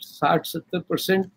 60-70%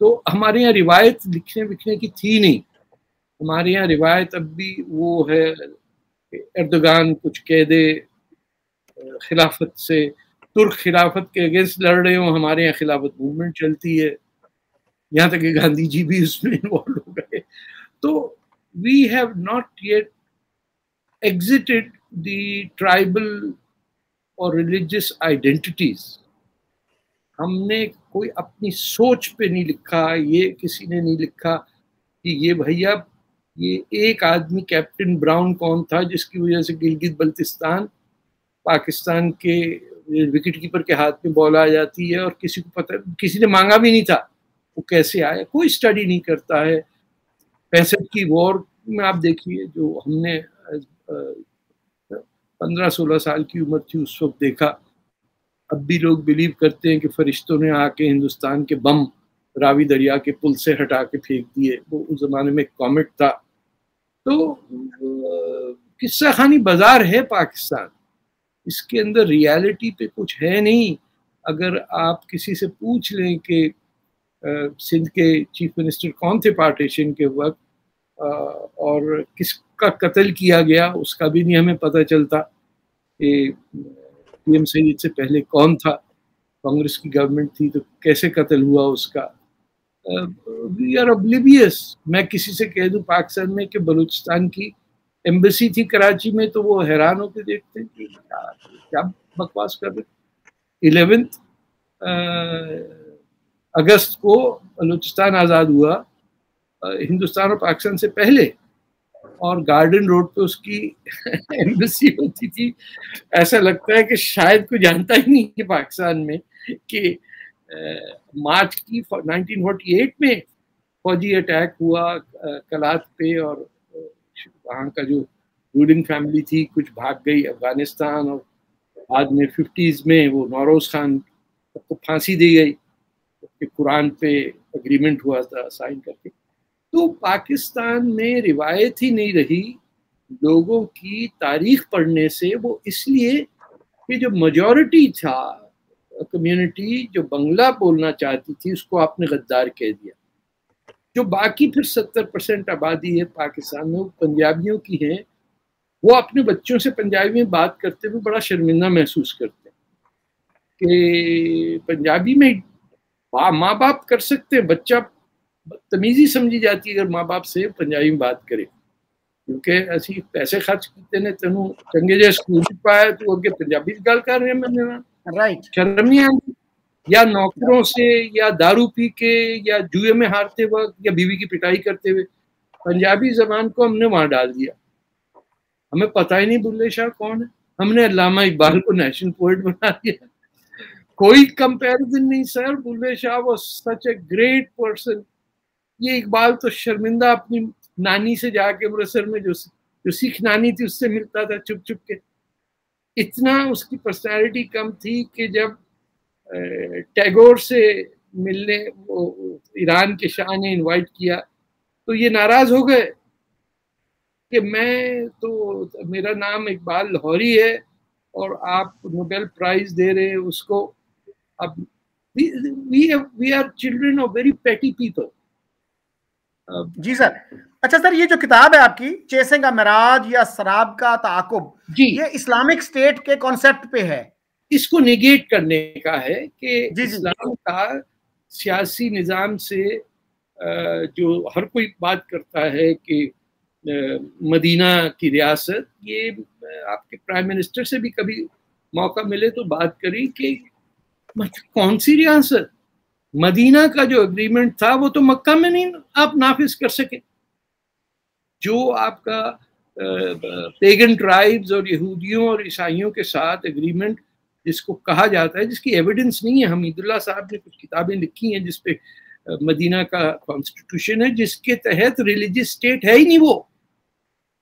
تو ہمارے یہاں روایت لکھنے وکھنے کی تھی نہیں. ہمارے یہاں روایت اب بھی وہ ہے کہ اردگان کچھ کہہ دے خلافت سے، ترک خلافت کے اگینسٹ لڑ رہے ہوں، ہمارے یہاں خلافت موومنٹ چلتی ہے، یہاں تک کہ گاندھی جی بھی اس میں انوالو ہو گئے. تو we have not yet exited the tribal اور ریلیجیس آئیڈینٹیٹیز. ہم نے کوئی اپنی سوچ پہ نہیں لکھا، یہ کسی نے نہیں لکھا کہ یہ بھیا یہ ایک آدمی کیپٹن براؤن کون تھا جس کی وجہ سے گلگت بلتستان پاکستان کے وکٹ کیپر کے ہاتھ میں بال آ جاتی ہے، اور کسی کو پتہ، کسی نے مانگا بھی نہیں تھا، وہ کیسے آیا کوئی اسٹڈی نہیں کرتا ہے. 65 کی وار میں آپ دیکھیے جو ہم نے 15-16 سال کی عمر تھی اس وقت دیکھا، اب بھی لوگ بلیو کرتے ہیں کہ فرشتوں نے آ کے ہندوستان کے بم راوی دریا کے پل سے ہٹا کے پھینک دیے. وہ اس زمانے میں ایک کامٹ تھا. تو قصہ خانی بازار ہے پاکستان، اس کے اندر ریالٹی پہ کچھ ہے نہیں. اگر آپ کسی سے پوچھ لیں کہ سندھ کے چیف منسٹر کون تھے پارٹیشن کے وقت اور کس کا قتل کیا گیا، اس کا بھی نہیں ہمیں پتہ چلتا کہ پی ایم سعید سے پہلے کون تھا، کانگریس کی گورنمنٹ تھی تو کیسے قتل ہوا اس کا. We are oblivious. میں کسی سے کہہ دوں پاکستان میں کہ بلوچستان کی ایمبیسی تھی کراچی میں تو وہ حیران ہو کے دیکھتے ہیں کہ کیا بکواس کر رہے. 11 اگست کو بلوچستان آزاد ہوا ہندوستان اور پاکستان سے پہلے، اور گارڈن روڈ پہ اس کی ایمبیسی ہوتی تھی. ایسا لگتا ہے کہ شاید کوئی جانتا ہی نہیں کہ پاکستان میں کہ مارچ کی 1948 میں فوجی اٹیک ہوا کلات پہ، اور وہاں کا جو رولنگ فیملی تھی کچھ بھاگ گئی افغانستان، اور بعد میں 50s میں وہ نوروز خان کو پھانسی دی گئی کہ قرآن پہ اگریمنٹ ہوا تھا سائن کر کے. تو پاکستان میں روایت ہی نہیں رہی لوگوں کی تاریخ پڑھنے سے. وہ اس لیے کہ جو میجورٹی تھا کمیونٹی جو بنگلہ بولنا چاہتی تھی اس کو آپ نے غدار کہہ دیا. جو باقی پھر 70% آبادی ہے پاکستان میں وہ پنجابیوں کی ہیں، وہ اپنے بچوں سے پنجابی میں بات کرتے ہوئے بڑا شرمندہ محسوس کرتے ہیں کہ پنجابی میں ماں باپ کر سکتے ہیں، بچہ بدتمیزی سمجھی جاتی ہے اگر ماں باپ سے پنجابی میں بات کرے، کیونکہ اسی پیسے خرچ کیتے نے تینوں چنگے جے اسکول پایا تو اگے پنجابی گل کر رہے ہیں. میں نے رائٹ شرم نہیں آتی، یا نوکروں سے یا دارو پی کے یا جوئے میں ہارتے وقت یا بیوی کی پٹائی کرتے ہوئے پنجابی زبان کو ہم نے وہاں ڈال دیا. ہمیں پتہ ہی نہیں بلے شاہ کون ہے، ہم نے علامہ اقبال کو نیشنل پوئٹ بنا دیا. کوئی کمپیریزن نہیں sir. Bulleh Shah was such a great person. یہ اقبال تو شرمندہ اپنی نانی سے جا کے امرتسر میں جو سکھ نانی تھی اس سے ملتا تھا چھپ چھپ کے. اتنا اس کی پرسنالٹی کم تھی کہ جب ٹیگور سے ملنے وہ ایران کے شاہ نے انوائٹ کیا تو یہ ناراض ہو گئے کہ میرا نام اقبال لاہوری ہے اور آپ نوبیل پرائز دے رہے ہیں اس کو. اب we are children of very petty people. جی سر. اچھا سر، یہ جو کتاب ہے آپ کی چیسنگ اے معراج یا سراب کا تعاقب، جی یہ اسلامک اسٹیٹ کے کانسیپٹ پہ ہے. اس کو نیگیٹ کرنے کا ہے کہ جی اسلام کا سیاسی نظام سے جو ہر کوئی بات کرتا ہے کہ مدینہ کی ریاست، یہ آپ کے پرائم منسٹر سے بھی کبھی موقع ملے تو بات کری کہ کون سی ریاست، مدینہ کا جو اگریمنٹ تھا وہ تو مکہ میں نہیں آپ نافذ کر سکے. جو آپ کا پیگن ٹرائبز اور یہودیوں اور عیسائیوں کے ساتھ اگریمنٹ جس کو کہا جاتا ہے، جس کی ایویڈنس نہیں ہے، حمید اللہ صاحب نے کچھ کتابیں لکھی ہیں جس پہ مدینہ کا کانسٹیٹیوشن ہے جس کے تحت ریلیجیس اسٹیٹ ہے ہی نہیں. وہ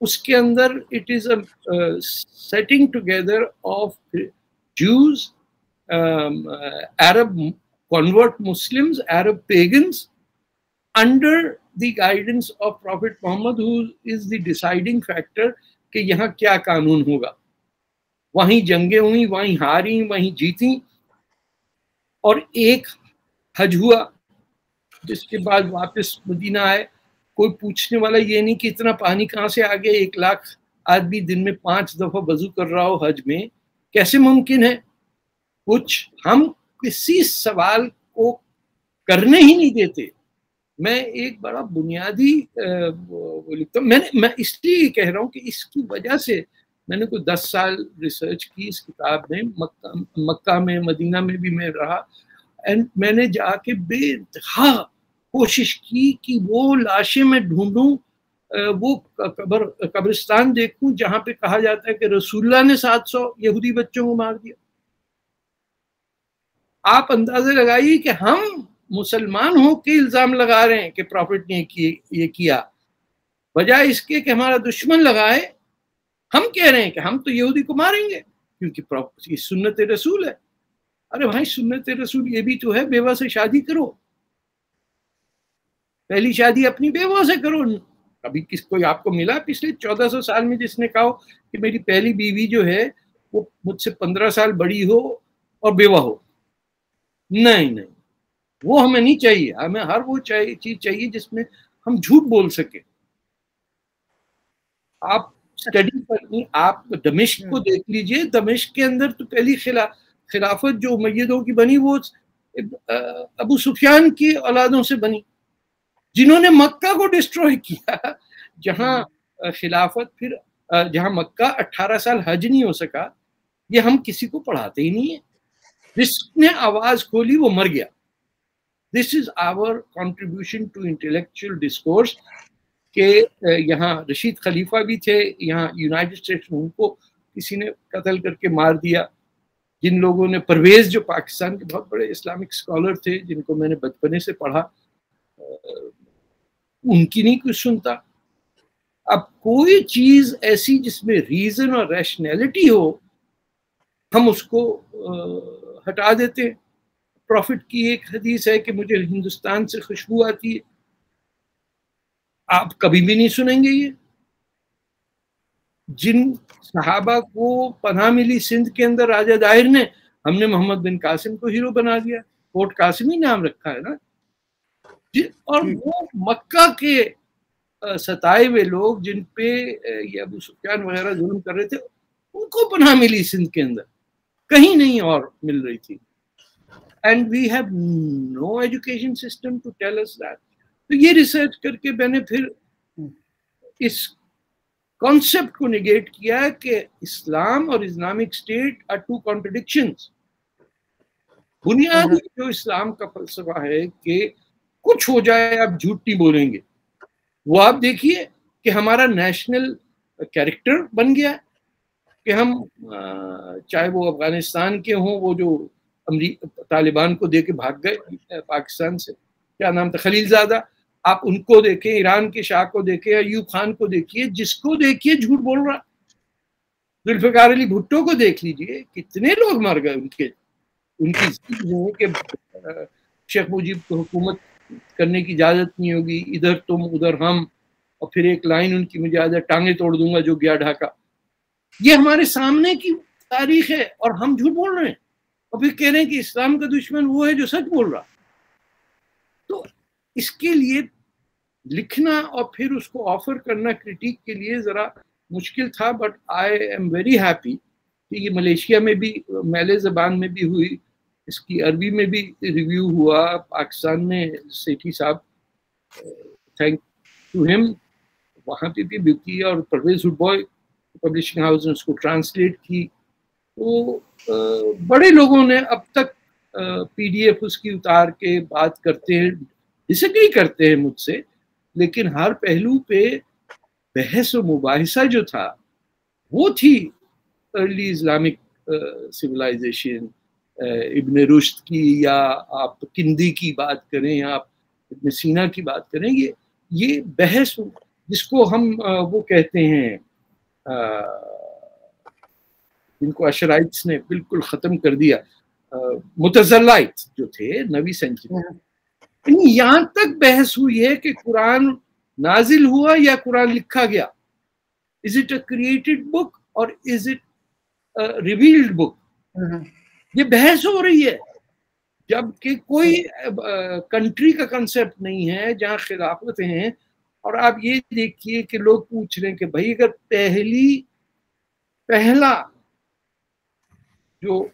اس کے اندر it is a sitting together of Jews, Arab convert Muslims, Arab pagans under the guidance of Prophet Muhammad, who is the deciding factor کہ یہاں کیا قانون ہوگا. وہیں جنگیں ہوئیں، وہیں ہاری، وہیں جیتی، اور ایک حج ہوا جس کے بعد واپس مدینہ آئے. کوئی پوچھنے والا یہ نہیں کہ اتنا پانی کہاں سے آ گیا, 1 لاکھ آدمی دن میں 5 دفعہ وضو کر رہا ہو حج میں, کیسے ممکن ہے؟ کچھ ہم کسی سوال کو کرنے ہی نہیں دیتے. میں ایک بڑا بنیادی لکھتا ہوں, میں اس لیے کہہ رہا ہوں کہ اس کی وجہ سے میں نے کوئی 10 سال ریسرچ کی اس کتاب میں, مکہ میں مدینہ میں بھی میں رہا, اینڈ میں نے جا کے بے انتہا کوشش کی کہ وہ لاشیں میں ڈھونڈوں, وہ قبرستان دیکھوں جہاں پہ کہا جاتا ہے کہ رسول اللہ نے 700 یہودی بچوں کو مار دیا. آپ اندازے لگائیے کہ ہم مسلمان ہو کے الزام لگا رہے ہیں کہ پروفٹ نے یہ کیا, بجائے اس کے کہ ہمارا دشمن لگائے. ہم کہہ رہے ہیں کہ ہم تو یہودی کو ماریں گے کیونکہ یہ سنت رسول ہے. ارے بھائی سنت رسول یہ بھی تو ہے, بیوہ سے شادی کرو, پہلی شادی اپنی بیوہ سے کرو. کبھی کوئی آپ کو ملا پچھلے 1400 سال میں جس نے کہا کہ میری پہلی بیوی جو ہے وہ مجھ سے 15 سال بڑی ہو اور بیوہ ہو؟ نہیں, وہ ہمیں نہیں چاہیے. ہمیں ہر وہ چیز چاہیے جس میں ہم جھوٹ بول سکیں. آپ اسٹڈی کرنی, آپ دمشق کو دیکھ لیجئے. دمشق کے اندر تو پہلی خلافت جو امیدوں کی بنی وہ ابو سفیان کی اولادوں سے بنی, جنہوں نے مکہ کو ڈسٹروائے کیا. جہاں خلافت پھر جہاں مکہ 18 سال حج نہیں ہو سکا, یہ ہم کسی کو پڑھاتے ہی نہیں ہیں. جس نے آواز کھولی وہ مر گیا. دس از آور کنٹریبیوشن ٹو انٹلیکچوئل ڈسکورس. کہ یہاں رشید خلیفہ بھی تھے, یہاں یونائٹڈ اسٹیٹس میں ان کو کسی نے قتل کر کے مار دیا. جن لوگوں نے, پرویز جو پاکستان کے بہت بڑے اسلامک اسکالر تھے جن کو میں نے بچپنے سے پڑھا, ان کی نہیں کچھ سنتا. اب کوئی چیز ایسی جس میں ریزن اور ریشنلٹی ہو ہم اس کو ہٹا دیتے. پروفٹ کی ایک حدیث ہے کہ مجھے ہندوستان سے خوشبو آتی ہے, آپ کبھی بھی نہیں سنیں گے. یہ جن صحابہ کو پناہ ملی سندھ کے اندر راجہ داہر نے, ہم نے محمد بن قاسم کو ہیرو بنا دیا, کوٹ قاسمی نام رکھا ہے نا. اور وہ مکہ کے ستائے ہوئے لوگ جن پہ یہ ابو سفیان وغیرہ ظلم کر رہے تھے, ان کو پناہ ملی سندھ کے اندر, کہیں نہیں اور مل رہی تھی. And we have no education system to tell us that. تو یہ ریسرچ کر کے میں نے پھر اس کانسیپٹ کو نیگیٹ کیا کہ اسلام اور Islamic state are two contradictions. بنیادی جو اسلام کا فلسفہ ہے کہ کچھ ہو جائے آپ جھوٹ نہیں بولیں گے, وہ آپ دیکھیے کہ ہمارا نیشنل کیریکٹر بن گیا کہ ہم چاہے وہ افغانستان کے ہوں, وہ جو طالبان کو دے کے بھاگ گئے پاکستان سے, کیا نام تھا, خلیل زادہ, آپ ان کو دیکھیں, ایران کے شاہ کو دیکھیں, ایوب خان کو دیکھیے, جس کو دیکھیے جھوٹ بول رہا. ذوالفقار علی بھٹو کو دیکھ لیجئے, کتنے لوگ مر گئے ان کی کہ شیخ مجیب کو حکومت کرنے کی اجازت نہیں ہوگی, ادھر تم ادھر ہم, اور پھر ایک لائن ان کی مجھے یاد ہے, ٹانگیں توڑ دوں گا جو گیا ڈھاکہ. یہ ہمارے سامنے کی تاریخ ہے اور ہم جھوٹ بول رہے ہیں, اور پھر کہہ رہے ہیں کہ اسلام کا دشمن وہ ہے جو سچ بول رہا. تو اس کے لیے لکھنا اور پھر اس کو آفر کرنا کرٹیک کے لیے ذرا مشکل تھا, but I am very happy کہ یہ ملیشیا میں بھی, میلے زبان میں بھی ہوئی, اس کی عربی میں بھی ریویو ہوا, پاکستان میں سیٹھی صاحب, تھینک ٹو ہم, وہاں پہ بھی بکی, اور پرویز ہڈ بوائے پبلشنگ ہاؤس نے اس کو ٹرانسلیٹ کی. تو بڑے لوگوں نے اب تک پی ڈی ایف اس کی اتار کے بات کرتے ہیں, ڈس ایگری کرتے ہیں مجھ سے, لیکن ہر پہلو پہ بحث و مباحثہ جو تھا وہ تھی ارلی اسلامک سویلائزیشن, ابن رشد کی, یا آپ کندی کی بات کریں, یا آپ ابن سینا کی بات کریں, یہ بحث جس کو ہم وہ کہتے ہیں جن کو اشرائٹس نے بالکل ختم کر دیا, متزلائٹ جو تھے 9ویں سینچری, یہاں تک بحث ہوئی ہے کہ قرآن نازل ہوا یا قرآن لکھا گیا, از اٹ اے کریٹڈ بک اور از اٹ ریویلڈ بک, یہ بحث ہو رہی ہے. جبکہ کوئی کنٹری کا کنسپٹ نہیں ہے جہاں خلافتیں ہیں. اور آپ یہ دیکھیے کہ لوگ پوچھ رہے ہیں کہ بھائی اگر پہلا جو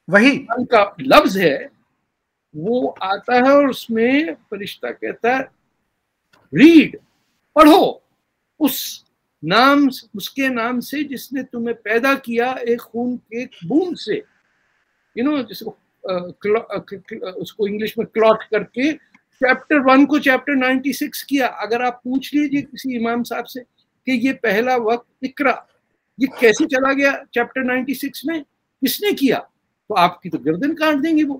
وہی کا لفظ ہے وہ آتا ہے اور اس میں فرشتہ کہتا ہے ریڈ، پڑھو اس کے نام سے جس نے تمہیں پیدا کیا ایک خون کے بوند سے، جس کو اس کو انگلش میں کلاٹ کر کے چیپٹر 1 کو چیپٹر 96 کیا. اگر آپ پوچھ لیجیے کسی امام صاحب سے کہ یہ پہلا وقت اقرا یہ کیسے چلا گیا چیپٹر 96 میں، کس نے کیا، تو آپ کی تو گردن کاٹ دیں گے وہ.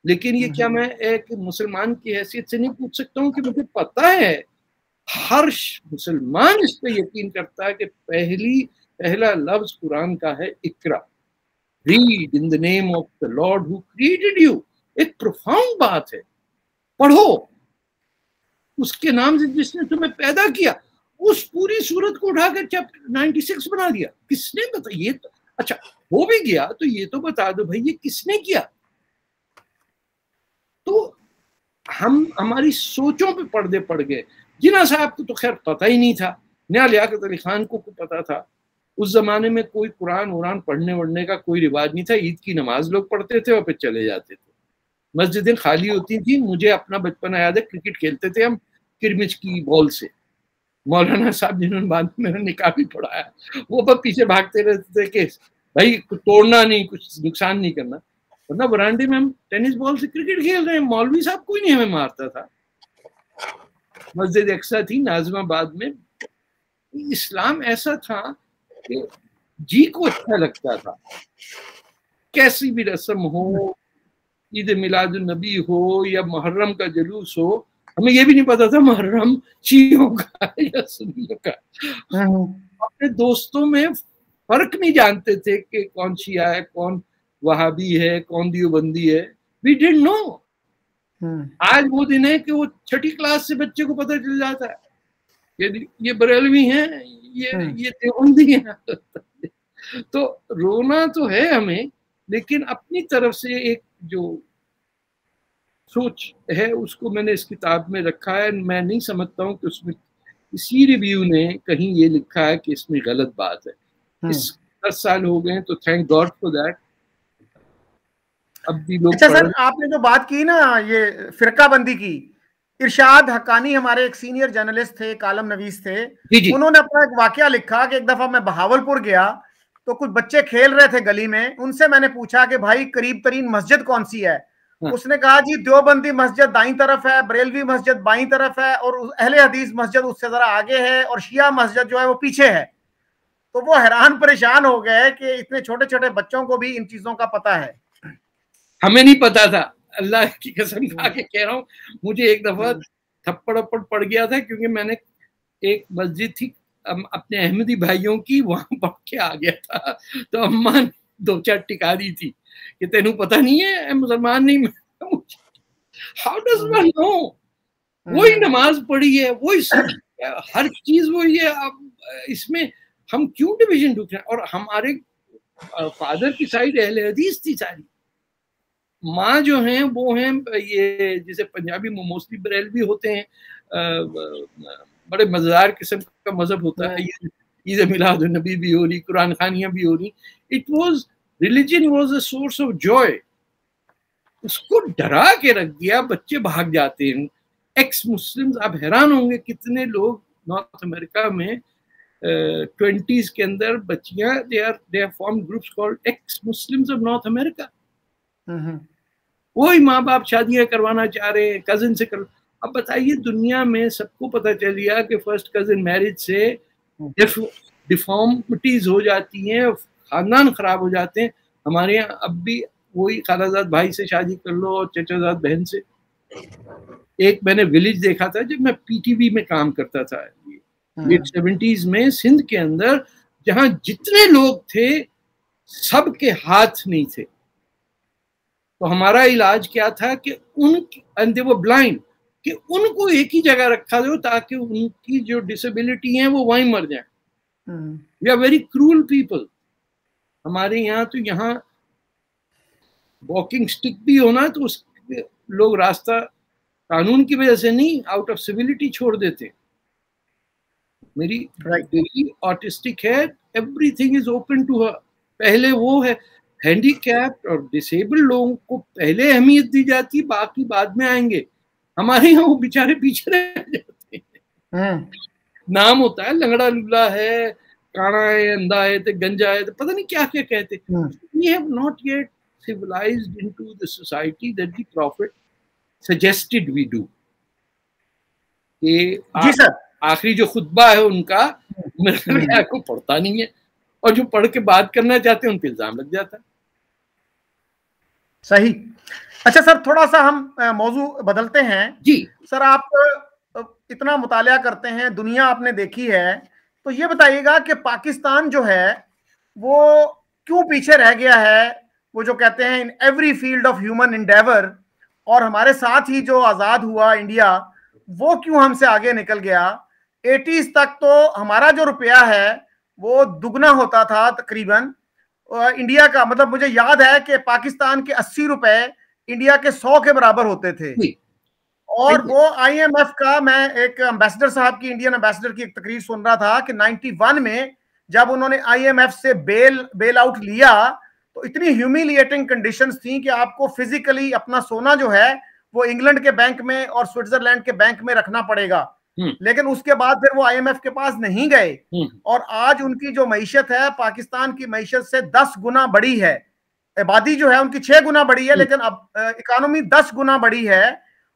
لیکن یہ کیا میں ایک مسلمان کی حیثیت سے نہیں پوچھ سکتا ہوں کہ مجھے پتا ہے؟ ہر مسلمان اس پہ یقین کرتا ہے کہ پہلا لفظ قرآن کا ہے اقرا، read in the name of the Lord who created you. ایک پروفاؤنڈ بات ہے، پڑھو اس کے نام سے جس نے تمہیں پیدا کیا. اس پوری صورت کو اٹھا کر چیپٹر 96 بنا دیا. کس نے بتا یہ تو اچھا ہو بھی گیا تو یہ تو بتا دو بھائی یہ کس نے کیا. تو ہماری سوچوں پہ پردے پڑ گئے. جناح صاحب کو تو خیر پتہ ہی نہیں تھا، نیا لیاقت علی خان کو پتا تھا. اس زمانے میں کوئی قرآن پڑھنے وڑھنے کا کوئی رواج نہیں تھا. عید کی نماز لوگ پڑھتے تھے اور پھر چلے جاتے تھے. مسجدیں خالی ہوتی تھی. مجھے اپنا بچپن یاد ہے، کرکٹ کھیلتے تھے ہم کرمچ کی بال سے. مولانا صاحب جنہوں نے بعد میں میرا نکاح بھی پڑھایا وہ بس پیچھے بھاگتے رہتے تھے کہ بھائی توڑنا نہیں، کچھ نقصان نہیں کرنا. ورنہ برانڈے میں ہم ٹینس بال سے کرکٹ کھیل رہے ہیں، مولوی صاحب کوئی نہیں ہمیں مارتا تھا. مسجد اقصی تھی ناظم آباد میں. اسلام ایسا تھا کہ جی کو اچھا لگتا تھا. کیسی بھی رسم ہو، عید میلاد النبی ہو یا محرم کا جلوس ہو، ہمیں یہ بھی نہیں پتا تھا محرم شیعوں کا یا سنیوں کا. اپنے دوستوں میں فرق نہیں جانتے تھے کہ کون شیعہ ہے، کون وہابی ہے، کون دیوبندی ہے. وی ڈڈنٹ نو. آج وہ دن ہے کہ وہ 6ٹھی کلاس سے بچے کو پتہ چل جاتا ہے کہ یہ بریلوی ہیں، یہ دیوبندی ہیں. تو رونا تو ہے ہمیں، لیکن اپنی طرف سے ایک جو سوچ ہے اس کو میں نے اس کتاب میں رکھا ہے. میں نہیں سمجھتا ہوں کہ اس میں اسی ریویو نے کہیں یہ لکھا ہے کہ اس میں غلط بات ہے. اس 10 سال ہو گئے تو تھینک گاڈ فار دیٹ. اب بھی لوگ اچھا سر، آپ نے جو بات کی نا یہ فرقہ بندی کی، ارشاد حقانی ہمارے ایک سینئر جرنلسٹ تھے، کالم نویس تھے، انہوں نے اپنا ایک واقعہ لکھا کہ ایک دفعہ میں بہاولپور گیا تو کچھ بچے کھیل رہے تھے گلی میں. ان سے میں نے پوچھا کہ بھائی قریب ترین مسجد کون سی ہے؟ اس نے کہا جی دیوبندی مسجد دائیں طرف ہے، بریلوی مسجد بائیں طرف ہے، اور اہل حدیث مسجد اس سے ذرا آگے ہے، اور شیعہ مسجد جو ہے وہ پیچھے ہے. تو وہ حیران پریشان ہو گئے کہ اتنے چھوٹے چھوٹے بچوں کو بھی ان چیزوں کا پتہ ہے. ہمیں نہیں پتا تھا. اللہ کی قسم کھا کے کہہ رہا ہوں، مجھے ایک دفعہ تھپڑ پڑ گیا تھا کیونکہ میں نے ایک مسجد تھی اپنے احمدی بھائیوں کی، وہاں پڑھ کے آ گیا تھا. تو اماں 2-4 ٹکا دی تھی کہ تینوں پتہ نہیں ہے مسلمان نہیں. ہاؤ ڈز ون نو؟ وہی نماز پڑھی ہے، وہی ہر چیز وہی ہے. اب اس میں ہم کیوں ڈویژن ڈھونڈ رہے ہیں؟ اور ہمارے فادر کی سائڈ اہل حدیث تھی ساری. ماں جو ہیں وہ ہیں یہ جسے پنجابی میں موسٹلی بریلوی ہوتے ہیں، بڑے مزیدار قسم کا مذہب ہوتا ہے. عید میلاد النبی بھی ہو رہی، قرآن خوانیاں بھی ہو رہی. It was religion was a source of joy. اس کو ڈرا کے رکھ دیا، بچے بھاگ جاتے ہیں. ایکس مسلمز، آپ حیران ہوں گے کتنے لوگ نارتھ امریکہ میں 20s کے اندر بچیاں they have formed groups called ex Muslims of North America. وہی ماں باپ شادیاں کروانا چاہ رہے ہیں کزن سے کر. اب بتائیے دنیا میں سب کو پتہ چل گیا کہ فرسٹ کزن میرج سے ڈیفارمٹیز ہو جاتی ہیں، خاندان خراب ہو جاتے ہیں. ہمارے یہاں اب بھی وہی خالہ زاد بھائی سے شادی کر لو اور چچا زاد بہن سے. ایک میں نے ولیج دیکھا تھا جب میں پی ٹی وی میں کام کرتا تھا 70s میں، سندھ کے اندر، جہاں جتنے لوگ تھے سب کے ہاتھ نہیں تھے. تو ہمارا علاج کیا تھا کہ ان they were blind کہ ان کو ایک ہی جگہ رکھا دو تاکہ ان کی جو ڈسیبلٹی ہیں وہ وہیں مر جائیں. We are very cruel people. ہمارے یہاں تو یہاں واکنگ سٹک بھی ہونا تو اس لوگ راستہ قانون کی وجہ سے نہیں, آؤٹ آف سویلٹی چھوڑ دیتے. میری بیٹی آٹسٹک ہے, everything is open to her. پہلے وہ ہے ہینڈی کیپڈ اور ڈسیبل لوگوں کو پہلے اہمیت دی جاتی, باقی بعد میں آئیں گے. ہمارے یہاں وہ بیچارے پیچھے رہ جاتے ہیں. نام ہوتا ہے لنگڑا لولا ہے, کانا ہے, اندھا ہے, گنجا ہے, پتہ نہیں کیا کیا کہتے. We have not yet civilized into the society that the Prophet suggested we do. جی سر, آخری جو خطبہ ہے ان کا میرے کو پڑھتا نہیں ہے, اور جو پڑھ کے بات کرنا چاہتے ہیں ان پہ الزام لگ جاتا ہے. صحیح. اچھا سر, تھوڑا سا ہم موضوع بدلتے ہیں. جی سر, آپ اتنا مطالعہ کرتے ہیں, دنیا آپ نے دیکھی ہے, تو یہ بتائیے گا کہ پاکستان جو ہے وہ کیوں پیچھے رہ گیا ہے؟ وہ جو کہتے ہیں in every field of human endeavour, اور ہمارے ساتھ ہی جو آزاد ہوا انڈیا, وہ کیوں ہم سے آگے نکل گیا؟ 80s تک تو ہمارا جو روپیہ ہے وہ دگنا ہوتا تھا تقریباً انڈیا کا. مطلب مجھے یاد ہے کہ پاکستان کے 80 روپے انڈیا کے 100 کے برابر ہوتے تھے. اور وہ آئی ایم ایف کا, میں ایک امبیسڈر صاحب کی, انڈین امبیسڈر کی ایک تقریر سن رہا تھا کہ 91 میں جب انہوں نے آئی ایم ایف سے بیل آؤٹ لیا تو اتنی ہیومیلیٹنگ کنڈیشنز تھیں کہ آپ کو فزیکلی اپنا سونا جو ہے وہ انگلینڈ کے بینک میں اور سوئٹزرلینڈ کے بینک میں رکھنا پڑے گا. لیکن اس کے بعد پھر وہ آئی ایم ایف کے پاس نہیں گئے, اور آج ان کی جو معیشت ہے پاکستان کی معیشت سے 10 گنا بڑی ہے. آبادی جو ہے ان کی 6 گنا بڑی ہے, لیکن اب اکانومی 10 گنا بڑی ہے.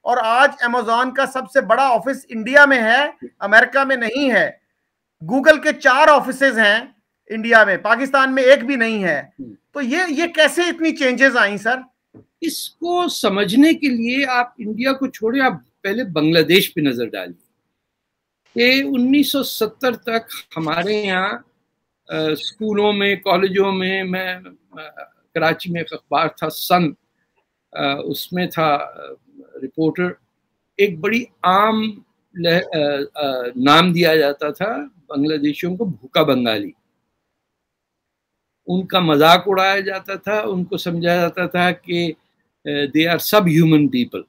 اور آج امیزون کا سب سے بڑا آفس انڈیا میں ہے, امریکہ میں نہیں ہے. گوگل کے 4 آفسز ہیں انڈیا میں, پاکستان میں ایک بھی نہیں ہے. تو یہ کیسے اتنی چینجز آئیں سر؟ اس کو سمجھنے کے لیے آپ انڈیا کو چھوڑے, آپ پہلے بنگلہ دیش پہ نظر ڈالیے. کہ 1970 تک ہمارے یہاں اسکولوں میں, کالجوں میں کراچی میں ایک اخبار تھا سن, اس میں تھا رپورٹر, ایک بڑی عام نام دیا جاتا تھا بنگلہ دیشیوں کو, بھوکا بنگالی. ان کا مذاق اڑایا جاتا تھا, ان کو سمجھا جاتا تھا کہ they are sub human people.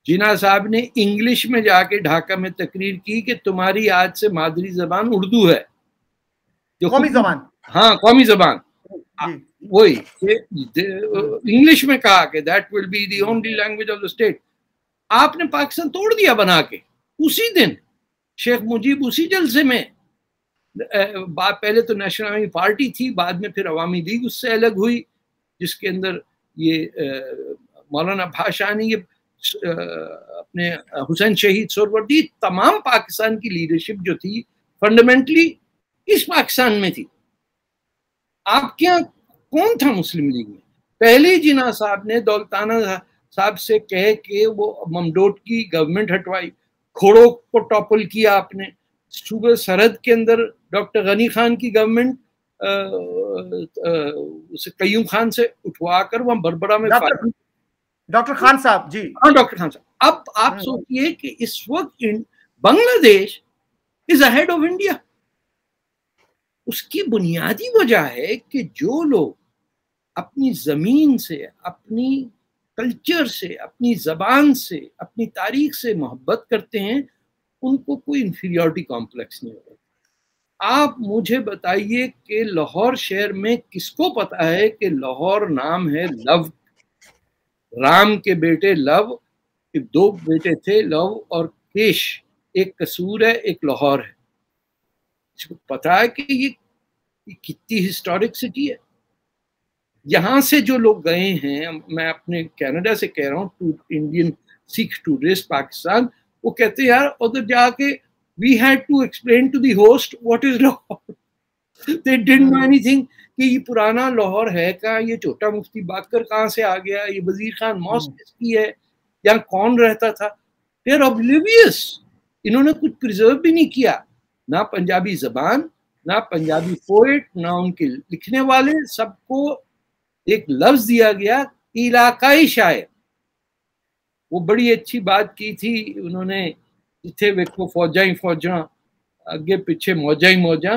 Jinnah صاحب نے انگلش میں جا کے ڈھاکہ میں تقریر کی کہ تمہاری آج سے مادری زبان اردو ہے, قومی زبان. ہاں, قومی زبان. وہی انگلش میں کہا کہ that will be the only language of the state. آپ نے پاکستان توڑ دیا بنا کے اسی دن. شیخ مجیب اسی جلسے میں, پہلے تو نیشنل عوامی پارٹی تھی, بعد میں پھر عوامی لیگ اس سے الگ ہوئی, جس کے اندر یہ مولانا بھاشانی, یہ اپنے حسین شہید سہروردی, تمام پاکستان کی لیڈرشپ جو تھی فنڈامنٹلی اس پاکستان میں تھی. آپ کیا کون تھا مسلم لیگ میں؟ پہلے جناح صاحب نے دولتانہ صاحب سے کہے کہ وہ ممڈوٹ کی گورنمنٹ ہٹوائی, کھوڑوں کو ٹاپل کیا آپ نے, صوبہ سرحد کے اندر ڈاکٹر غنی خان کی گورنمنٹ قیوم خان سے اٹھوا کر وہاں بربرا میں ڈاکٹر خان صاحب. جی ہاں, ڈاکٹر خان صاحب. اب آپ سوچئے کہ اس وقت بنگلہ دیش از اہیڈ آف انڈیا. اس کی بنیادی وجہ ہے کہ جو لوگ اپنی زمین سے, اپنی کلچر سے, اپنی زبان سے, اپنی تاریخ سے محبت کرتے ہیں, ان کو کوئی انفیریورٹی کمپلیکس نہیں ہوتا. آپ مجھے بتائیے کہ لاہور شہر میں کس کو پتا ہے کہ لاہور نام ہے لو, رام کے بیٹے لو, 2 بیٹے تھے لو اور کیش, ایک قصور ہے ایک لاہور ہے. اس کو پتا ہے کہ یہ کتنی ہسٹورک سٹی ہے. یہاں سے جو لوگ گئے ہیں, میں اپنے کینیڈا سے کہہ رہا ہوں, انڈین سکھ ٹورسٹ پاکستان, وہ کہتے ہیں یار ادھر جا کے we had to explain to the host what is Lahore. They didn't know anything کہ یہ پرانا لاہور ہے کہاں, یہ چھوٹا مفتی باقر کہاں سے آ گیا, یہ وزیر خان ماسک کس کی ہے, یہاں کون رہتا تھا. They are oblivious. انہوں نے کچھ پریزرو بھی نہیں کیا, نہ پنجابی زبان, نہ پنجابی پوئٹ, نہ ان کے لکھنے والے. سب کو ایک لفظ دیا گیا علاقائی شاعر. وہ بڑی اچھی بات کی تھی انہوں نے, جتھے ویکھو فوجاں ہی فوجاں, اگے پیچھے موجاں ہی موجاں,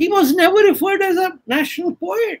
he was never referred as a national poet.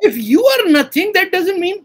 if you are nothing, that doesn't mean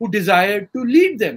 who desired to lead them.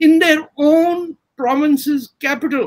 in their own province's capital.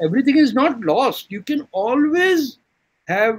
everything is not lost. You can always have,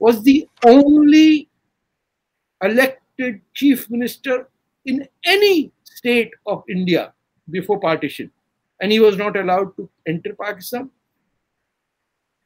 was the only elected chief minister in any state of India before partition, and he was not allowed to enter Pakistan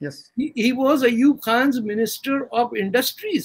Yes. He was Ayub Khan's minister of industries.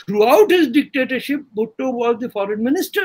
throughout his dictatorship, Bhutto was the foreign minister.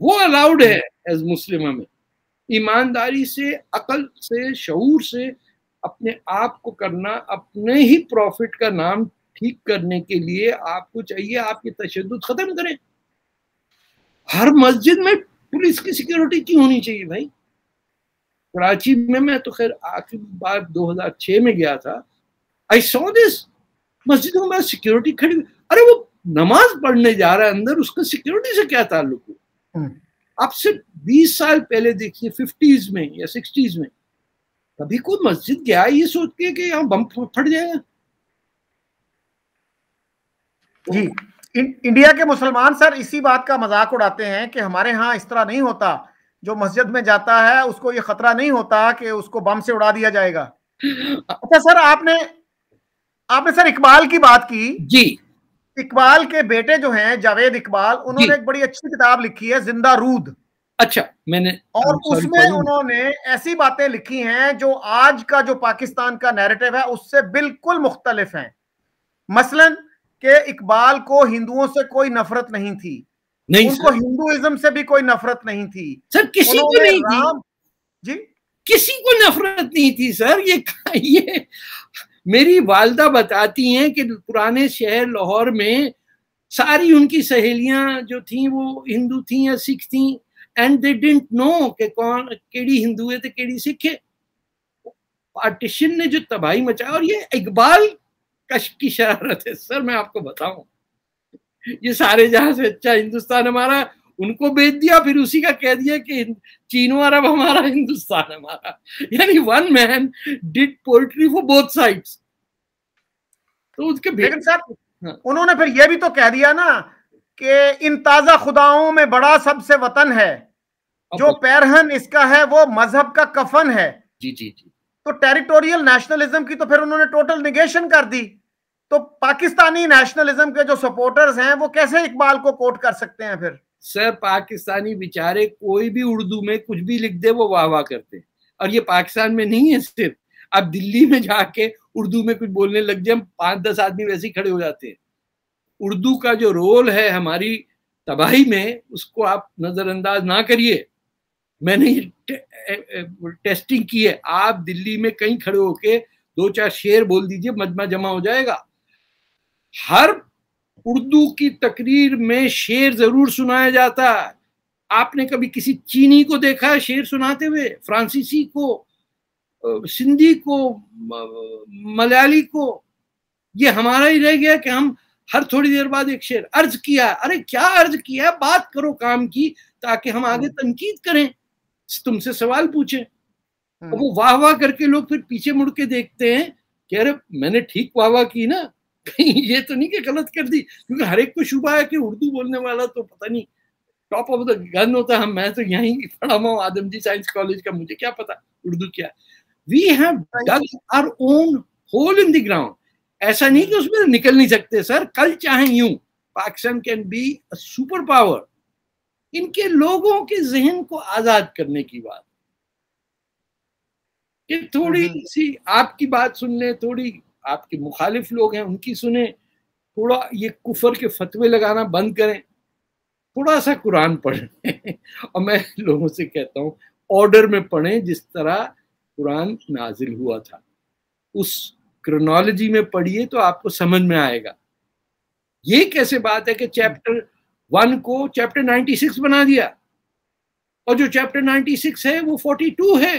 وہ allowed ہے as Muslim. ہمیں ایمانداری سے, عقل سے, شعور سے اپنے آپ کو کرنا, اپنے ہی پروفٹ کا نام ٹھیک کرنے کے لیے آپ کو چاہیے آپ یہ تشدد ختم کریں. ہر مسجد میں پولیس کی سیکیورٹی کیوں ہونی چاہیے بھائی؟ کراچی میں تو خیر آخری بار 2006 میں گیا تھا. I saw this. مسجدوں میں سیکیورٹی کھڑی, ارے وہ نماز پڑھنے جا رہا ہے اندر, اس کا سیکیورٹی سے کیا تعلق ہو؟ آپ سے 20 سال پہلے دیکھیے 50s میں یا 60s میں کبھی کوئی مسجد گیا یہ سوچ کے کہ یہاں بم پھٹ جائے گا؟ جی, انڈیا کے مسلمان سر اسی بات کا مذاق اڑاتے ہیں کہ ہمارے ہاں اس طرح نہیں ہوتا, جو مسجد میں جاتا ہے اس کو یہ خطرہ نہیں ہوتا کہ اس کو بم سے اڑا دیا جائے گا. اچھا سر, آپ نے سر اقبال کی بات کی. جی, اقبال کے بیٹے جو ہیں جاوید اقبال, انہوں نے ایک بڑی اچھی کتاب لکھی ہے زندہ رود. اچھا, میں نے, اور اس میں انہوں نے ایسی باتیں لکھی ہیں جو آج کا جو پاکستان کا نیریٹو ہے اس سے بالکل مختلف ہیں. مثلاً کہ اقبال کو ہندوؤں سے کوئی نفرت نہیں تھی, ان کو ہندوازم سے بھی کوئی نفرت نہیں تھی سر, کسی کو نہیں تھی. جی, کسی کو نفرت نہیں تھی سر. یہ میری والدہ بتاتی ہیں کہ پرانے شہر لاہور میں ساری ان کی سہیلیاں جو تھیں وہ ہندو تھیں یا سکھ تھیں, اینڈ دے ڈنٹ نو کہ کون کیڑی ہندو ہے تو کیڑی سکھ ہے. پارٹیشن نے جو تباہی مچایا, اور یہ اقبال کی شرارت ہے سر. میں آپ کو بتاؤں, یہ سارے جہاں سے اچھا ہندوستان ہمارا, ان کو بیچ دیا, پھر اسی کا کہہ دیا کہ چین و عرب ہمارا, ہندوستان ہمارا. یعنی ون مین ڈڈ پوئٹری فور بوتھ سائڈس. تو اس کے لیکن سر انہوں نے پھر یہ بھی تو کہہ دیا نا کہ ان تازہ خداؤں میں بڑا سب سے وطن ہے, جو پیرہن اس کا ہے وہ مذہب کا کفن ہے. جی جی جی. تو ٹیریٹوریل نیشنلزم کی تو پھر انہوں نے ٹوٹل نیگیشن کر دی. تو پاکستانی نیشنلزم کے جو سپورٹرز ہیں وہ کیسے اقبال کو کوٹ کر سکتے ہیں پھر؟ سر پاکستانی بیچارے کوئی بھی اردو میں کچھ بھی لکھ دے وہ واہ واہ کرتے ہیں, اور یہ پاکستان میں نہیں ہے صرف. اب دلی میں جا کے اردو میں کچھ بولنے لگ جائیں, 5-10 آدمی ویسے ہی کھڑے ہو جاتے ہیں. اردو کا جو رول ہے ہماری تباہی میں, اس کو آپ نظر انداز نہ کریے. میں نے ٹیسٹنگ کی ہے, آپ دلی میں کہیں کھڑے ہو کے 2-4 شعر بول دیجئے, مجمع جمع ہو جائے گا. ہر اردو کی تقریر میں شعر ضرور سنایا جاتا ہے. آپ نے کبھی کسی چینی کو دیکھا ہے شعر سناتے ہوئے؟ فرانسیسی کو, سندھی کو, ملیالی کو؟ یہ ہمارا ہی رہ گیا کہ ہم ہر تھوڑی دیر بعد ایک شعر عرض کیا. ارے کیا عرض کیا, بات کرو کام کی, تاکہ ہم آگے تنقید کریں, تم سے سوال پوچھیں. وہ واہ واہ کر کے لوگ پھر پیچھے مڑ کے دیکھتے ہیں کہ ارے میں نے ٹھیک واہ واہ کی نا, کہیں یہ تو نہیں کہ غلط کر دی. کیونکہ ہر ایک کو شبہ ہے کہ اردو بولنے والا تو پتہ نہیں ٹاپ آف دا گن ہوتا ہے. میں تو یہیں پڑھا ہوا ہوں آدم جی سائنس کالج کا, مجھے کیا پتا اردو کیا. We have dug our own hole in the ground. ایسا نہیں کہ اس میں نکل نہیں سکتے سر. کل چاہیں یوں Pakistan can be a super power. ان کے لوگوں کے ذہن کو آزاد کرنے کی بات کہ تھوڑی سی آپ کی بات سن لیں, تھوڑی آپ کے مخالف لوگ ہیں ان کی سنیں, تھوڑا یہ کفر کے فتوے لگانا بند کریں, تھوڑا سا قرآن پڑھیں. اور میں لوگوں سے کہتا ہوں آرڈر میں پڑھیں جس طرح قرآن نازل ہوا تھا, اس کرونالوجی میں پڑھیے تو آپ کو سمجھ میں آئے گا. یہ کیسے بات ہے کہ چیپٹر 1 کو چیپٹر 96 بنا دیا, اور جو چیپٹر 96 ہے وہ 42 ہے,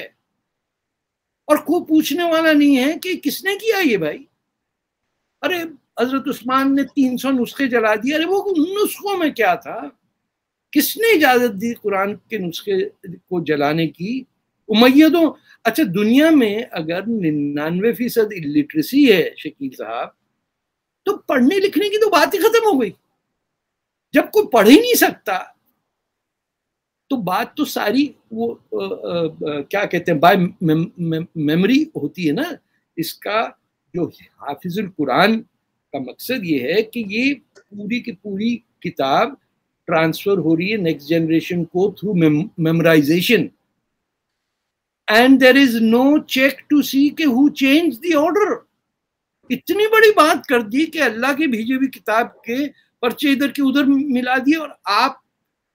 اور کوئی پوچھنے والا نہیں ہے کہ کس نے کیا یہ بھائی. ارے حضرت عثمان نے 300 نسخے جلا دیے. ارے وہ نسخوں میں کیا تھا؟ کس نے اجازت دی قرآن کے نسخے کو جلانے کی؟ امیدوں. اچھا دنیا میں اگر 99% لٹریسی ہے شکیل صاحب, تو پڑھنے لکھنے کی تو بات ہی ختم ہو گئی. جب کوئی پڑھ ہی نہیں سکتا تو بات تو ساری وہ کیا کہتے ہیں بائی میموری ہوتی ہے نا. اس کا جو حافظ القرآن کا مقصد یہ ہے کہ یہ پوری کی پوری کتاب ٹرانسفر ہو رہی ہے نیکسٹ جنریشن کو through memorization, and there is no check to see کہ ہو چینج دی آرڈر. اتنی بڑی بات کر دی کہ اللہ کی بھیجی ہوئی کتاب کے پرچے ادھر کے ادھر ملا دیے, اور آپ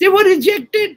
they were rejected।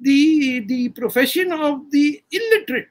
the profession of the illiterate।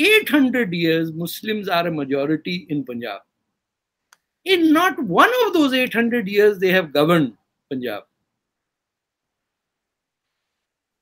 800 years Muslims are a majority in Punjab. In not one of those 800 years they have governed Punjab.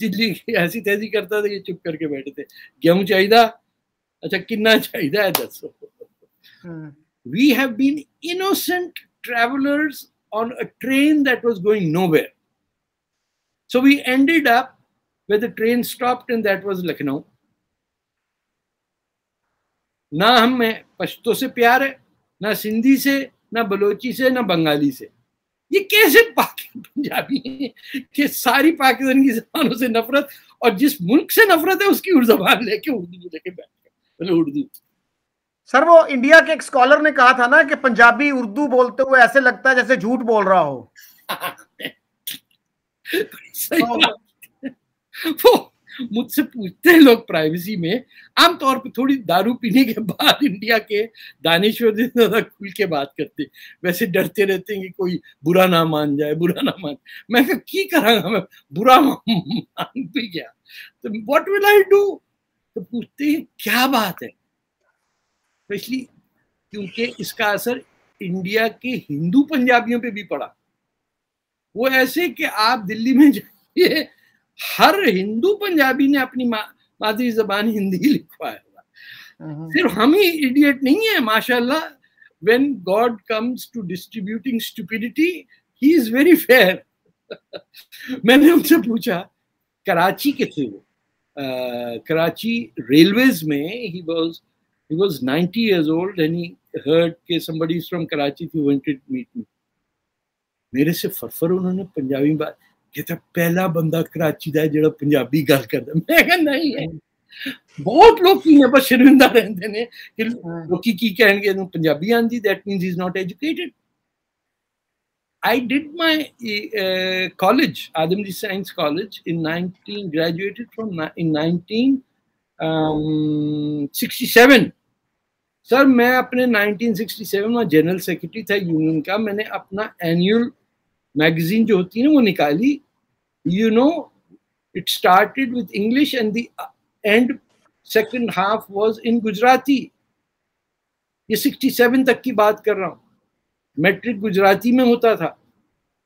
دلی کی ایسی تیزی کرتا تھا کہ چپ کر کے بیٹھے تھے. گیہوں چاہیے, اچھا کنا چاہیے ہے دسو. We have been innocent travelers on a train that was going nowhere. So we ended up where the train stopped, and that was Lucknow. نہ ہمیں پشتو سے پیار ہے, نہ سندھی سے, نہ بلوچی سے, نہ بنگالی سے. یہ کیسے پنجابی ہیں کہ ساری پاکستان کی زبانوں سے نفرت, اور جس ملک سے نفرت ہے اس کی زبان لے کے اردو لے کے بیٹھ گئے. اردو سر وہ انڈیا کے ایک اسکالر نے کہا تھا نا کہ پنجابی اردو بولتے ہوئے ایسے لگتا ہے جیسے جھوٹ بول رہا ہو. وہ مجھ سے پوچھتے ہیں لوگ پرائیویسی میں, عام طور پہ تھوڑی دارو پینے کے بعد انڈیا کے دانشور زیادہ کھل کے بات کرتے, ویسے ڈرتے رہتے ہیں کہ کوئی برا نہ مان جائے, برا نہ مان. میں کہا کی کراں گا میں, برا مان بھی گیا تو واٹ ول آئی ڈو. تو پوچھتے ہیں کیا بات ہے, اس لیے کیونکہ اس کا اثر انڈیا کے ہندو پنجابیوں پہ بھی پڑا. وہ ایسے کہ آپ دلی میں جائیے, ہر ہندو پنجابی نے اپنی مادری زبان ہندی لکھوایا ہوا. صرف ہم ہی ایڈیٹ نہیں ہیں ماشاء اللہ. when God comes to distributing stupidity, he is very fair. میں نے ان سے پوچھا, کراچی کے تھے وہ, کراچی ریلویز میں, he was 90 years old and he heard کہ somebody is from Karachi, he wanted to meet me. میرے سے فرفر انہوں نے پنجابی بات کہتا, پہلا بندہ کراچی دا ہے جڑا پنجابی گل کردا. میں کہا نہیں ہے, بہت لوگ کی ہیں بس شرمندہ رہندے نے کہ لوگ کی کہیں گے پنجابی آندی, that means he is not educated. I did my college, Adamji Science College graduated from in 1967. سر میں اپنے 1967 میں جنرل سیکرٹری تھا یونین کا. میں نے اپنا اینیول میگزین جو ہوتی ہے نا وہ نکالی. You know it started with English and the and second half was in Gujarati. یہ 67 تک کی بات کر رہا ہوں. میٹرک گجراتی میں ہوتا تھا.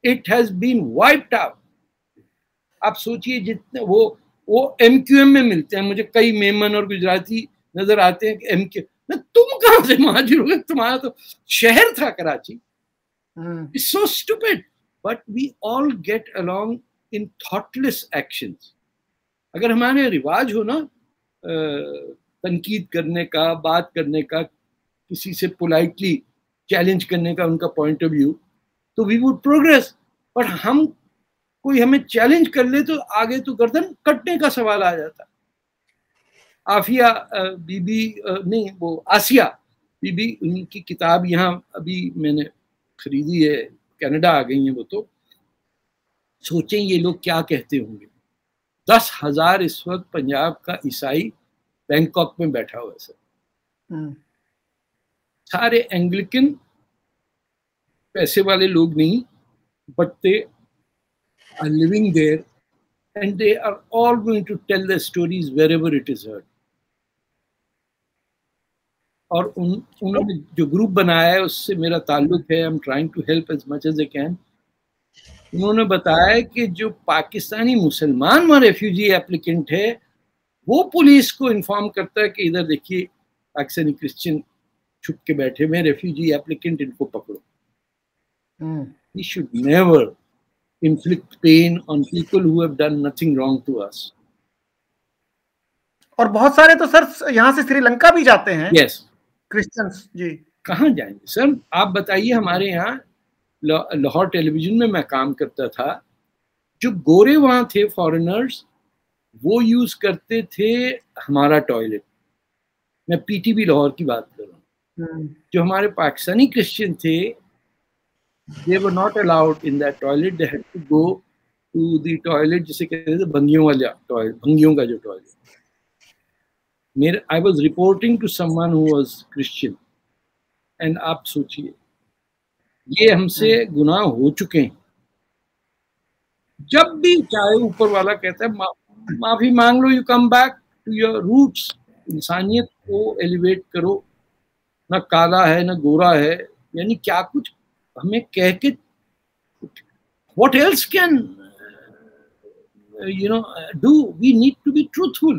It has been wiped out. آپ سوچئے جتنے وہ ایم کیو ایم میں ملتے ہیں, مجھے کئی میمن اور گجراتی نظر آتے ہیں کہ ایم کیو. تم کہاں سے مہاجر ہو گئے, تمہارا تو شہر تھا Karachi. It's so stupid, but we all get along in thoughtless actions. اگر ہمارے رواج ہو نا تنقید کرنے کا, بات کرنے کا, کسی سے پولائٹلی چیلنج کرنے کا ان کا پوائنٹ آف ویو, تو we would progress. اور ہم کوئی ہمیں چیلنج کر لے تو آگے تو گردن کٹنے کا سوال آ جاتا. آفیہ بی بی نہیں, وہ آسیہ بی بی, ان کی کتاب یہاں ابھی میں نے خریدی ہے, کینیڈا آ گئی ہیں وہ. تو سوچیں یہ لوگ کیا کہتے ہوں گے. 10,000 اس وقت پنجاب کا عیسائی بینکاک میں بیٹھا ہوا ہے سر. سارے اینگلیکن پیسے والے لوگ نہیں, but they are living there and they are all going to tell their stories wherever it is heard. اور انہوں نے جو گروپ بنایا ہے اس سے میرا تعلق ہے. I'm trying to help as much as I can. انہوں نے بتایا کہ جو پاکستانی مسلمان وہاں ریفیوجی اپلیکنٹ ہے وہ پولیس کو انفارم کرتا ہے کہ ادھر دیکھیے پاکستانی کرسچن چھپ کے بیٹھے ہوئے ہیں, ریفیوجی اپلیکنٹ, ان کو پکڑو. We should never inflict pain on people who have done nothing wrong to us. اور بہت سارے تو سر یہاں سے سری لنکا بھی جاتے ہیں. Yes. کرسچنز. جی کہاں جائیں گے سر, آپ بتائیے. ہمارے یہاں لاہور ٹیلی ویژن میں میں کام کرتا تھا, جو گورے وہاں تھے فارنرز, وہ یوز کرتے تھے ہمارا ٹوائلٹ. میں پی ٹی بی لاہور کی بات کر رہا ہوں. جو ہمارے پاکستانی کرسچن تھے, they were not allowed in that toilet. They had to go to the toilet جسے کہتے تھے بھنگیوں والا ٹوائلٹ, بھنگیوں کا جو toilet. I was reporting to someone who was Christian, and آپ سوچئے یہ ہم سے گناہ ہو چکے ہیں. جب بھی چاہے اوپر والا کہتا ہے معافی مانگ لو, you come back to your roots. انسانیت کو ایلیویٹ کرو. نہ کالا ہے نہ گورا ہے, یعنی کیا کچھ ہمیں کہہ کے what else can do. We need to be truthful.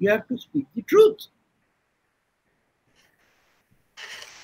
you have to speak the truth.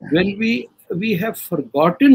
when we have forgotten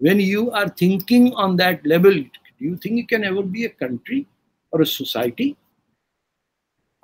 When you are thinking on that level, do you think it can ever be a country or a society?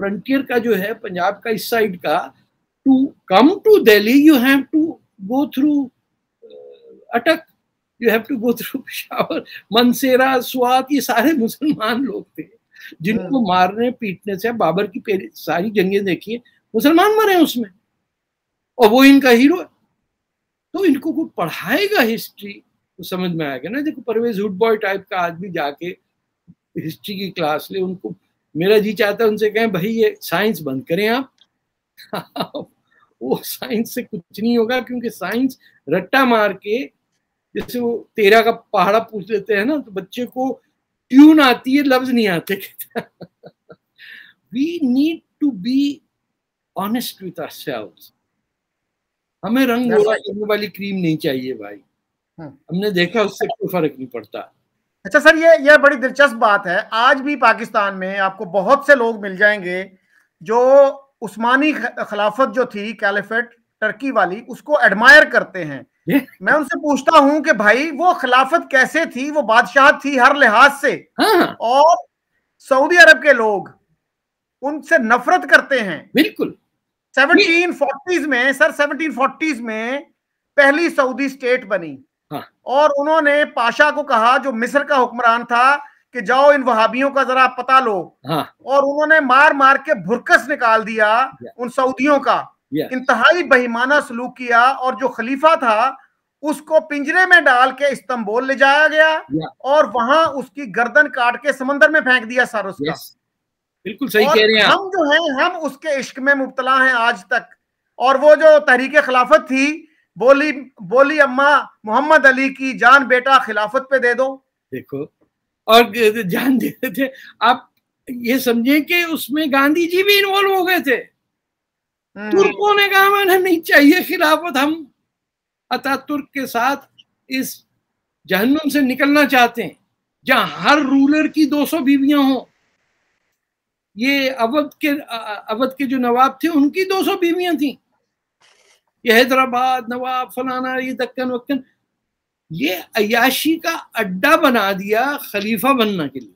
Frontier کا جو ہے پنجاب کا اس side کا, to come to Delhi you have to go through Attock, you have to go through Peshawar, Mansehra, Swat, یہ سارے مسلمان لوگ تھے جن کو مارنے پیٹنے سے, بابر کی ساری جنگیں دیکھیے مسلمان مرے اس میں, اور وہ ان کا ہیرو ہے. تو ان کو کوئی پڑھائے گا ہسٹری تو سمجھ میں آئے گا نا. دیکھو پرویز ہڈ بوائے ٹائپ کا آدمی جا کے ہسٹری کی کلاس لے, ان کو میرا جی چاہتا ہے ان سے کہیں بھائی یہ سائنس بند کریں آپ. وہ سائنس سے کچھ نہیں ہوگا, کیونکہ سائنس رٹا مار کے, جیسے وہ 13 کا پہاڑا پوچھ لیتے ہیں نا, تو بچے کو ٹیون آتی ہے, لفظ نہیں آتے. We need to be honest with ourselves. ہمیں رنگ گولا کرنے والی کریم نہیں چاہیے بھائی, ہم نے دیکھا اس سے کوئی فرق نہیں پڑتا. اچھا سر, یہ بڑی دلچسپ بات ہے. آج بھی پاکستان میں آپ کو بہت سے لوگ مل جائیں گے جو عثمانی خلافت جو تھی کیلیفیٹ ٹرکی والی, اس کو ایڈمائر کرتے ہیں. میں ان سے پوچھتا ہوں کہ بھائی وہ خلافت کیسے تھی, وہ بادشاہت تھی ہر لحاظ سے, اور سعودی عرب کے لوگ ان سے نفرت کرتے ہیں. بالکل 1740s میں سر, 1740s میں پہلی سعودی سٹیٹ بنی, اور انہوں نے پاشا کو کہا جو مصر کا حکمران تھا کہ جاؤ ان وہابیوں کا ذرا پتہ لو, اور انہوں نے مار مار کے بھرکس نکال دیا ان سعودیوں کا. انتہائی بہیمانہ سلوک کیا, اور جو خلیفہ تھا اس کو پنجرے میں ڈال کے استنبول لے جایا گیا, اور وہاں اس کی گردن کاٹ کے سمندر میں پھینک دیا سر اس کا. بالکل صحیح کہہ رہے ہیں ہم جو ہیں, ہم اس کے عشق میں مبتلا ہیں آج تک. اور وہ جو تحریک خلافت تھی, بولی اماں محمد علی کی جان بیٹا خلافت پہ دے دو. دیکھو, اور جان دیتے تھے. آپ یہ سمجھیں کہ اس میں گاندھی جی بھی انوالو ہو گئے تھے. ترکوں نے کہا ہمیں نہیں چاہیے خلافت, ہم اتا ترک کے ساتھ اس جہنم سے نکلنا چاہتے ہیں جہاں ہر رولر کی 200 بیویاں ہوں. یہ اودھ کے جو نواب تھے ان کی 200 بیویاں تھیں. یہ حیدرآباد نواب فلانا, یہ دکن وکن, یہ عیاشی کا اڈا بنا دیا خلیفہ بننے کے لیے.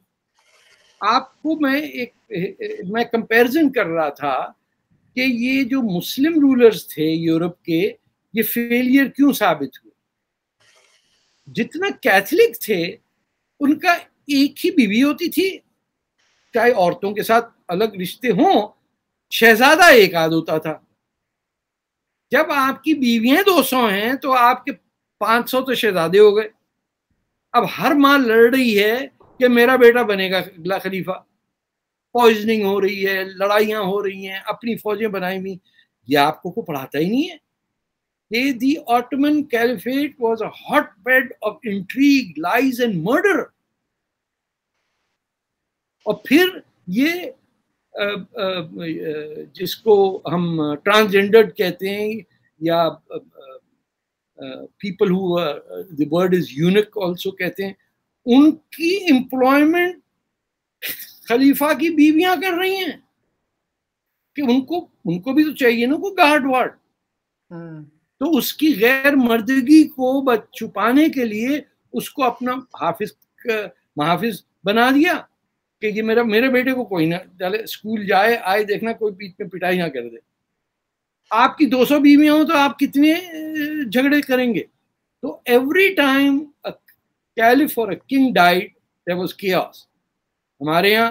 آپ کو میں کمپیرزن کر رہا تھا کہ یہ جو مسلم رولرز تھے یورپ کے, یہ فیلئر کیوں ثابت ہوئے. جتنا کیتھولک تھے ان کا ایک ہی بیوی ہوتی تھی, چاہے عورتوں کے ساتھ الگ رشتے ہوں, شہزادہ ایک آدھ ہوتا تھا. جب آپ کی بیویاں 200 ہیں تو آپ کے 500 تو شہزادے ہو گئے. اب ہر ماں لڑ رہی ہے کہ میرا بیٹا بنے گا اگلا خلیفہ. پوائزننگ ہو رہی ہے, لڑائیاں ہو رہی ہیں, اپنی فوجیں بنائی ہوئی. یہ آپ کو پڑھاتا ہی نہیں ہے. The Ottoman Caliphate was a hotbed of intrigue, lies and murder. اور پھر یہ جس کو ہم ٹرانسجینڈرڈ کہتے ہیں, یا people who the word is unique also کہتے ہیں, ان کی امپلائمنٹ خلیفہ کی بیویاں کر رہی ہیں کہ ان کو بھی تو چاہیے نا کوئی گارڈ وارڈ. تو اس کی غیر مردگی کو چھپانے کے لیے اس کو اپنا محافظ بنا دیا کہ یہ میرے بیٹے کو کوئی نہ ڈالے, اسکول جائے آئے دیکھنا کوئی پیٹ میں پٹائی نہ کر دے. آپ کی 200 بیویاں ہوں تو آپ کتنے جھگڑے کریں گے. تو ایوری ٹائم کیلف اور king died there was chaos. ہمارے یہاں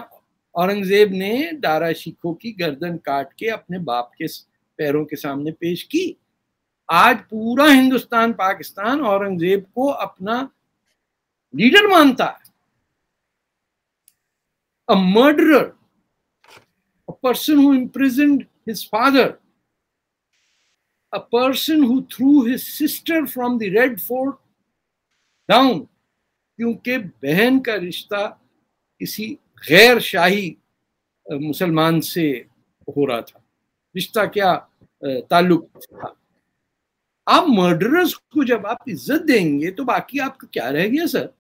اورنگزیب نے دارا شیکو کی گردن کاٹ کے اپنے باپ کے پیروں کے سامنے پیش کی. آج پورا ہندوستان پاکستان اورنگزیب کو اپنا لیڈر مانتا ہے. A murderer, a person who imprisoned his father, a person who threw his sister from the Red Fort down, کیونکہ بہن کا رشتہ کسی غیر شاہی مسلمان سے ہو رہا تھا. رشتہ کیا تعلق تھا. آپ مرڈررز کو جب آپ عزت دیں گے تو باقی آپ کا کیا رہ گیا سر.